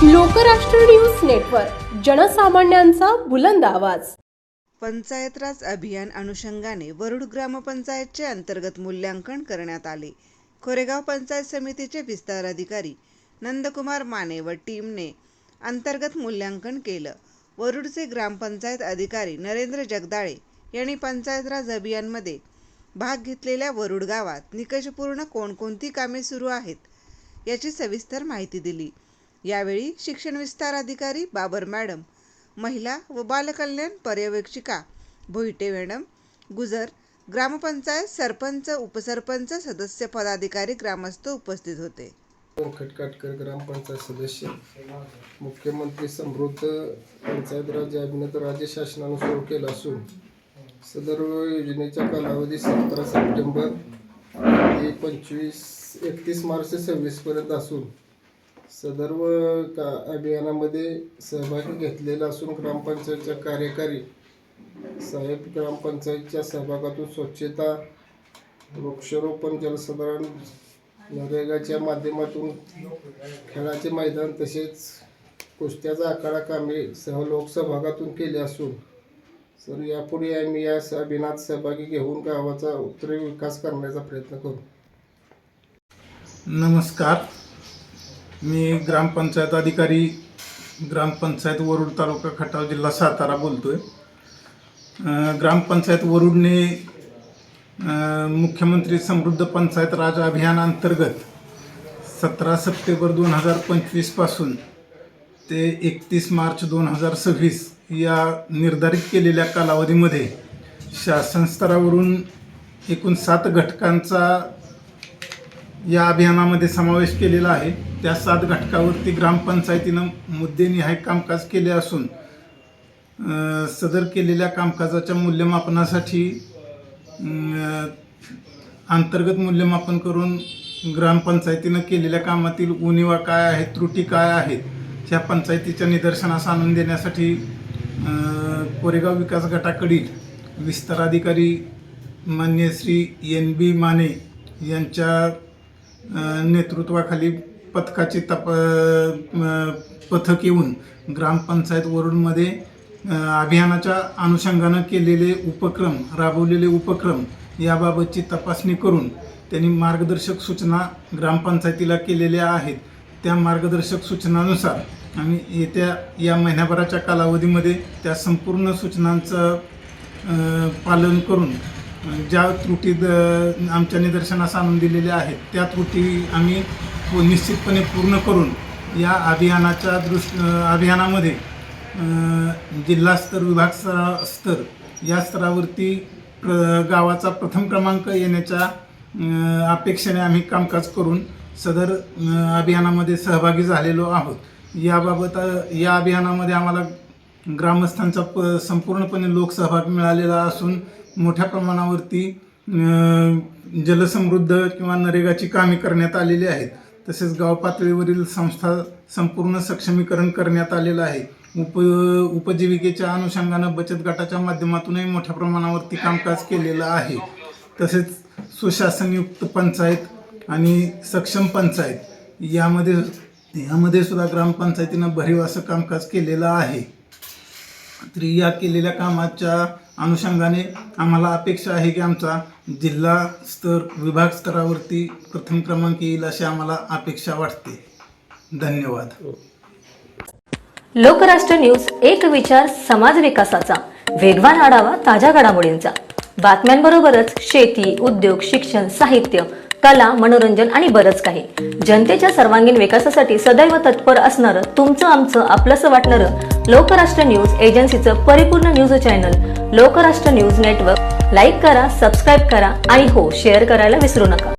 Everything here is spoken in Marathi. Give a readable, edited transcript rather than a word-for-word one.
लोकराष्ट्र न्यूज नेटवर्क, जनसामान्यांचा बुलंद आवाज। पंचायत राज अभियान अनुषंगाने वरुड ग्रामपंचायतचे अंतर्गत मूल्यांकन करण्यात आले। कोरेगाव पंचायत समितीचे विस्तार अधिकारी नंदकुमार माने व टीमने अंतर्गत मूल्यांकन केलं। वरुडचे ग्रामपंचायत अधिकारी नरेंद्र जगदाळे यांनी पंचायत राज अभियानमध्ये भाग घेतलेल्या वरुड गावात निकषपूर्ण कोणकोणती कामे सुरू आहेत याची सविस्तर माहिती दिली। यावेळी शिक्षण विस्तार अधिकारी बाबर मॅडम, महिला व बालकल्याण पर्यवेक्षिका भोईटे मॅडम, गुजर, ग्रामपंचायत सरपंच, उपसरपंच, सदस्य, पदाधिकारी, ग्रामस्थ उपस्थित होते। खटकाटकर ग्रामपंचायत सदस्य, मुख्यमंत्री समृद्ध पंचायत राज अभियान राज्य शासनाने सुरू केला असून सदर योजनेचा कालावधी 17 सप्टेंबर ते 31 मार्च 2026 पर्यंत असून सदर अभियानामध्ये सहभागी घेतलेला असून ग्रामपंचायतच्या कार्यकारी साहेब ग्रामपंचायतच्या सहभागातून स्वच्छता, वृक्षारोपण, जलसंधारण, नरेगाच्या माध्यमातून खेळाचे मैदान तसेच कुस्त्याचा आखाडा कामे सह लोकसहभागातून केले असून सर यापुढे आम्ही या अभियानात सहभागी घेऊन गावाचा उत्तरे विकास करण्याचा प्रयत्न करू। नमस्कार, मी ग्रामपंचायत अधिकारी ग्रामपंचायत वरुड तालुका खटाव जिल्हा सातारा बोलतोय। ग्रामपंचायत वरुडने मुख्यमंत्री समृद्ध पंचायत राज अभियान अंतर्गत 17 सप्टेंबर 2025 पासून ते 31 मार्च 2026 या निर्धारित केलेल्या कालावधीमध्ये शासन स्तरावरून एकूण 7 घटकांचा या अभियानामध्ये समावेश केलेला आहे। त्या 7 घटकावरती ग्रामपंचायतीनं मुद्देनिहाय कामकाज केले असून सदर केलेल्या कामकाजाच्या मूल्यमापनासाठी अंतर्गत मूल्यमापन करून ग्रामपंचायतीनं केलेल्या कामातील उणिवा काय आहेत, त्रुटी काय आहेत ह्या पंचायतीच्या निदर्शनास आणून देण्यासाठी कोरेगाव विकास गटाकडील विस्तार अधिकारी मान्य श्री NB माने यांच्या नेतृत्वाखाली पथकाचे पथक येऊन ग्रामपंचायत वरुडमध्ये अभियानाच्या अनुषंगानं केलेले उपक्रम, राबवलेले उपक्रम याबाबतची तपासणी करून त्यांनी मार्गदर्शक सूचना ग्रामपंचायतीला केलेल्या आहेत। त्या मार्गदर्शक सूचनानुसार आम्ही येत्या या महिन्याभराच्या कालावधीमध्ये त्या संपूर्ण सूचनांचं पालन करून ज्या त्रुटी आमच्या निदर्शनास आणून दिलेल्या आहेत त्या त्रुटी आम्ही निश्चितपणे पूर्ण करून या अभियानामध्ये जिल्हास्तर, विभाग स्तर या स्तरावरती गावाचा प्रथम क्रमांक येण्याच्या अपेक्षेने आम्ही कामकाज करून सदर अभियानामध्ये सहभागी झालेलो आहोत। याबाबत या अभियानामध्ये आम्हाला ग्रामस्थांचा संपूर्णपणे लोकसहभाग मिळालेला असून मोठ्या प्रमाणावरती जलसमृद्ध किंवा नरेगाची कामे करण्यात आलेली आहेत। तसेच गाव पातळीवरील संस्था संपूर्ण सक्षमीकरण करण्यात आलेलं आहे। उपजीविकेच्या अनुषंगानं बचत गटाच्या माध्यमातूनही मोठ्या प्रमाणावरती कामकाज केलेलं आहे। तसेच सुशासनयुक्त पंचायत आणि सक्षम पंचायत यामध्ये सुद्धा ग्रामपंचायतीनं भरीव असं कामकाज केलेलं आहे। तरी या केलेल्या कामाच्या अनुषंगाने आम्हाला अपेक्षा आहे की आमचा जिल्हा स्तर, विभाग स्तरावरती प्रथम क्रमांक येईल अशी आम्हाला अपेक्षा वाटते। धन्यवाद। लोकराष्ट्र न्यूज, एक विचार समाज विकासाचा, वेगवान आढावा ताज्या घडामोडींचा, बातम्यांबरोबरच शेती, उद्योग, शिक्षण, साहित्य, कला, मनोरंजन आणि बरंच काही। जनतेच्या सर्वांगीण विकासासाठी सदैव तत्पर असणारं, तुमचं आमचं आपलंसं वाटणारं लोकराष्ट्र न्यूज एजन्सीचं परिपूर्ण news channel Lokrashtra news network like करा, सबस्क्राईब करा आणि हो, शेअर करायला विसरू नका।